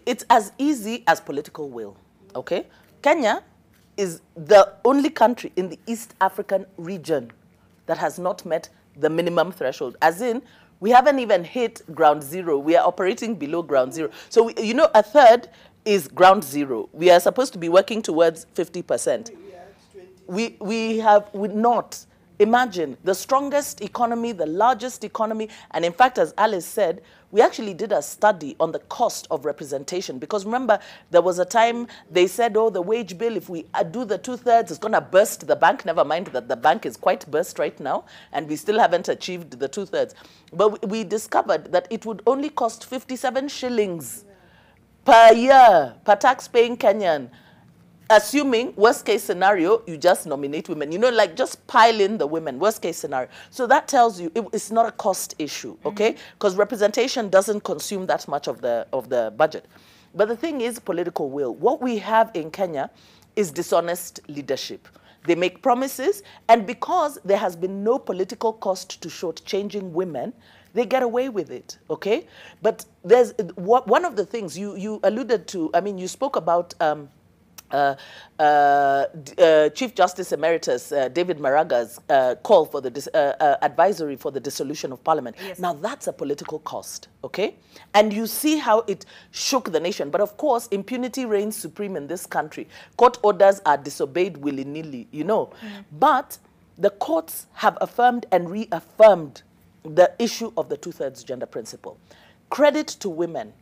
it's as easy as political will, okay? Kenya is the only country in the East African region that has not met the minimum threshold. As in, we haven't even hit ground zero. We are operating below ground zero. So, you know, a third is ground zero. We are supposed to be working towards 50%. We have not. Imagine the strongest economy, the largest economy, and in fact, as Alice said, we actually did a study on the cost of representation, because remember, there was a time they said, oh, the wage bill, if we do the 2/3, it's going to burst the bank. Never mind that the bank is quite burst right now, and we still haven't achieved the 2/3. But we discovered that it would only cost 57 shillings per year, per tax-paying Kenyan. Assuming, worst case scenario, you just nominate women. You know, like just pile in the women, worst case scenario. So that tells you it's not a cost issue, okay? Because representation doesn't consume that much of the budget. But the thing is political will. What we have in Kenya is dishonest leadership. They make promises, and because there has been no political cost to shortchanging women, they get away with it, okay? But there's one of the things you alluded to, I mean, you spoke about Chief Justice Emeritus David Maraga's call for the advisory for the dissolution of Parliament. Yes. Now, that's a political cost, okay? And you see how it shook the nation. But of course, impunity reigns supreme in this country. Court orders are disobeyed willy-nilly, you know. But the courts have affirmed and reaffirmed the issue of the 2/3 gender principle. Credit to women.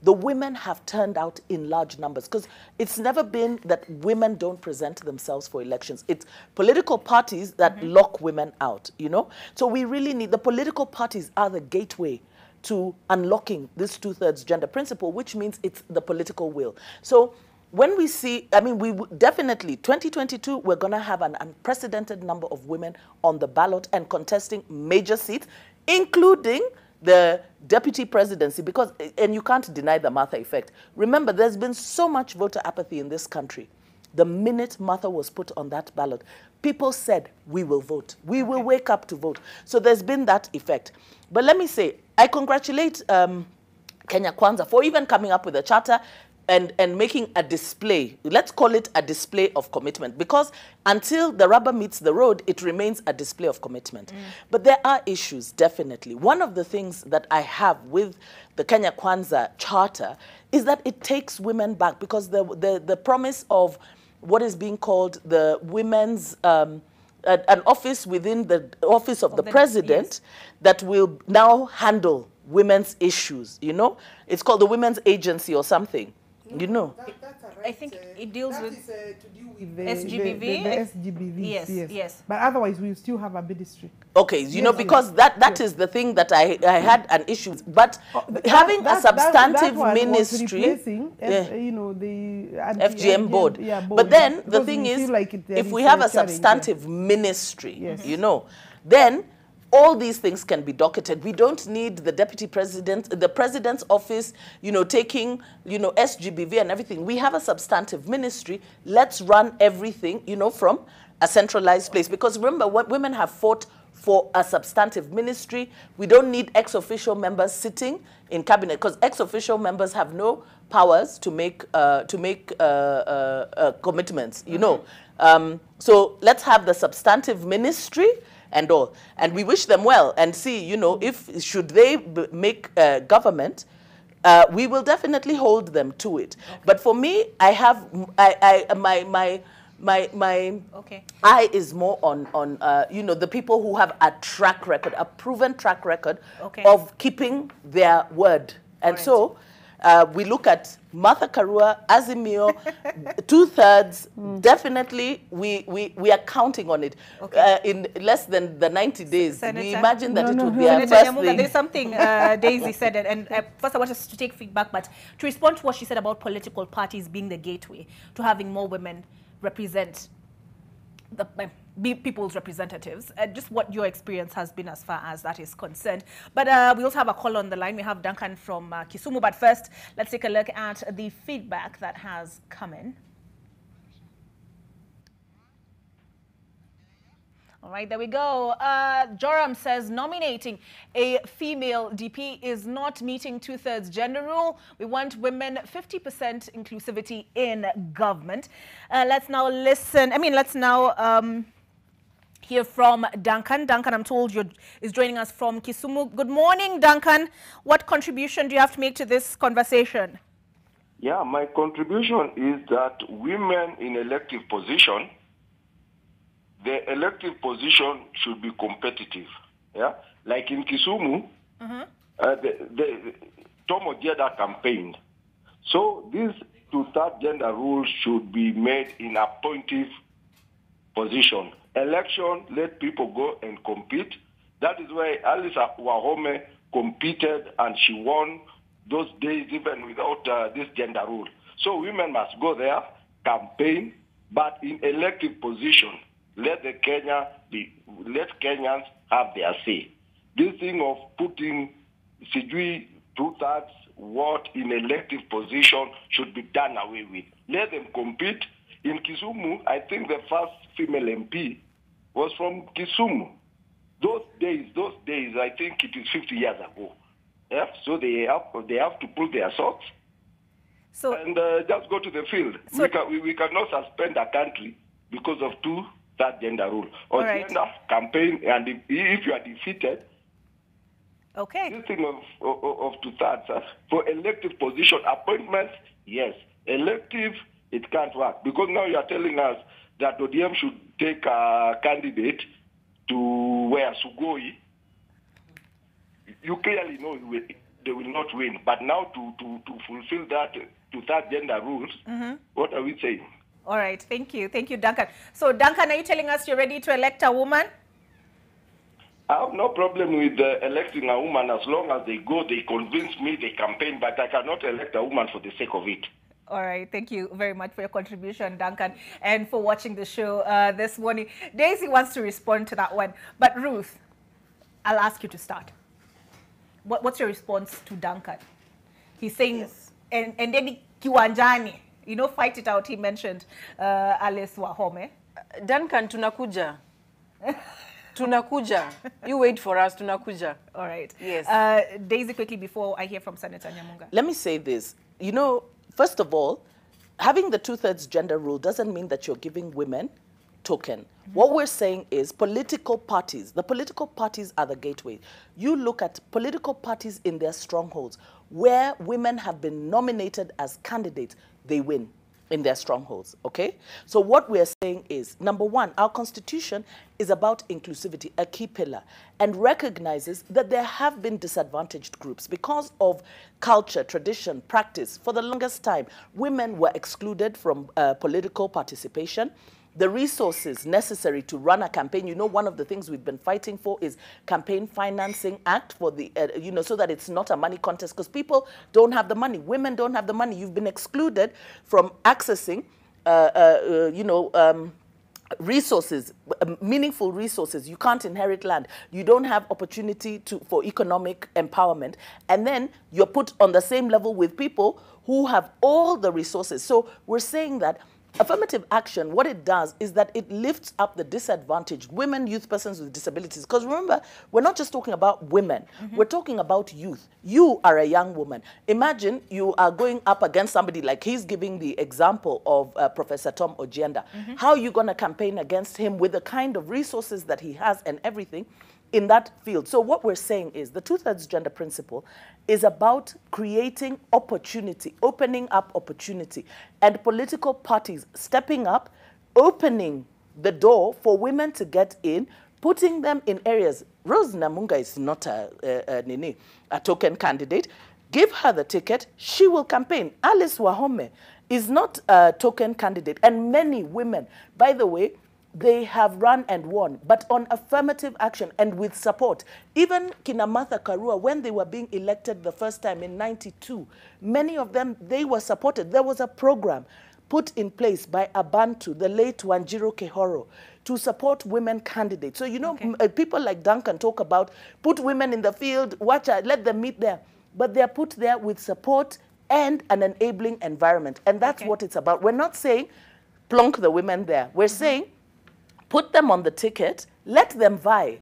The women have turned out in large numbers, because it's never been that women don't present themselves for elections. It's political parties that lock women out, you know? So we really need, the political parties are the gateway to unlocking this 2/3 gender principle, which means it's the political will. So when we see, I mean, we definitely, 2022, we're going to have an unprecedented number of women on the ballot and contesting major seats, including the deputy presidency, because, and you can't deny the Martha effect. Remember, there's been so much voter apathy in this country. The minute Martha was put on that ballot, people said, we will vote. We will wake up to vote. So there's been that effect. But let me say, I congratulate Kenya Kwanza for even coming up with a charter and making a display. Let's call it a display of commitment, because until the rubber meets the road, it remains a display of commitment. But there are issues, definitely. One of the things that I have with the Kenya Kwanza charter is that it takes women back, because the promise of what is being called the women's an office within the office of the president, that will now handle women's issues, you know? It's called the Women's Agency or something. You know, I think it deals with to deal with the SGBV. The SGBV. Yes. But otherwise, we still have a ministry. Okay, you know, because that is the thing that I had an issue. But having a substantive ministry, you know, the FGM board. But then the thing is, if we have a substantive ministry, you know, then all these things can be docketed. We don't need the deputy president, the president's office, you know, taking, you know, SGBV and everything. We have a substantive ministry. Let's run everything, you know, from a centralized place. Because remember, what women have fought for a substantive ministry. We don't need ex-official members sitting in cabinet, because ex-official members have no powers to make commitments, you know. So let's have the substantive ministry and all. And we wish them well and see, you know, if should they make government, we will definitely hold them to it. But for me, I have my eye is more on you know, the people who have a track record, a proven track record of keeping their word. And so we look at Martha Karua, Azimio, 2/3. Definitely, we are counting on it. In less than the 90 days, Senator, we imagine that it would be our first thing. There's something Daisy said, and first I want us to take feedback, but to respond to what she said about political parties being the gateway to having more women represent be people's representatives, just what your experience has been as far as that is concerned. But we also have a call on the line. We have Duncan from Kisumu, but first let's take a look at the feedback that has come in. All right, there we go. Joram says nominating a female DP is not meeting 2/3 gender rule. We want women 50% inclusivity in government. Let's now listen. Let's now hear from Duncan. Duncan, I'm told is joining us from Kisumu. Good morning, Duncan. What contribution do you have to make to this conversation? Yeah, my contribution is that women in elective position, the elective position should be competitive. Yeah, like in Kisumu, Tom Ojeda campaigned. So this 2/3 gender rule should be made in appointive position. Election, let people go and compete. That is why Alice Wahome competed and she won those days even without this gender rule. So women must go there, campaign, but in elective position. Let Kenyans have their say. This thing of putting 2/3 what in elective position should be done away with. Let them compete. In Kisumu, I think the first female MP was from Kisumu. Those days, I think it is 50 years ago. Yeah? So they have to pull their socks and just go to the field. So we cannot suspend a country because of 2/3 gender rule. Or gender campaign, and if you are defeated, this thing of 2/3 for elective position appointments, yes. Elective, it can't work because now you are telling us that ODM should take a candidate to where Sugoi. You clearly know they will not win. But now to fulfill that 2/3 gender rules, what are we saying? All right, thank you, Duncan. So Duncan, are you telling us you're ready to elect a woman? I have no problem with electing a woman as long as they go, they convince me, they campaign, but I cannot elect a woman for the sake of it. All right, thank you very much for your contribution, Duncan, and for watching the show this morning. Daisy wants to respond to that one, but Ruth, I'll ask you to start. What's your response to Duncan? He's saying, yes. and then Kiwanjani, fight it out. He mentioned Alice Wahome. Duncan, tunakuja. Tunakuja. You wait for us, tunakuja. All right. Yes. Daisy, quickly before I hear from Senator Nyamunga. Let me say this. First of all, having the 2/3 gender rule doesn't mean that you're giving women token. What we're saying is political parties. The political parties are the gateway. You look at political parties in their strongholds. Where women have been nominated as candidates, they win in their strongholds, okay? So what we're saying is, number one, our constitution is about inclusivity, a key pillar, and recognizes that there have been disadvantaged groups because of culture, tradition, practice. For the longest time, women were excluded from political participation. The resources necessary to run a campaign, one of the things we've been fighting for is Campaign Financing Act for the, so that it's not a money contest because people don't have the money. Women don't have the money. You've been excluded from accessing, resources, meaningful resources. You can't inherit land. You don't have opportunity for economic empowerment. And then you're put on the same level with people who have all the resources. So we're saying that affirmative action, what it does is that it lifts up the disadvantaged women, youth, persons with disabilities. Because remember, we're not just talking about women. We're talking about youth. You are a young woman. Imagine you are going up against somebody like he's giving the example of Professor Tom Ojeda. How are you going to campaign against him with the kind of resources that he has and everything in that field? So what we're saying is the 2/3 gender principle is about creating opportunity, opening up opportunity, and political parties stepping up, opening the door for women to get in, putting them in areas. Rose Namunga is not a token candidate. Give her the ticket, she will campaign. Alice Wahome is not a token candidate, and many women, by the way, they have run and won, but on affirmative action and with support. Even Kina Martha Karua, when they were being elected the first time in '92, many of them, they were supported. There was a program put in place by Abantu, the late Wanjiro Kehoro, to support women candidates. So, people like Duncan talk about put women in the field, let them meet there. But they're put there with support and an enabling environment. And that's what it's about. We're not saying plonk the women there. We're saying put them on the ticket, let them vie.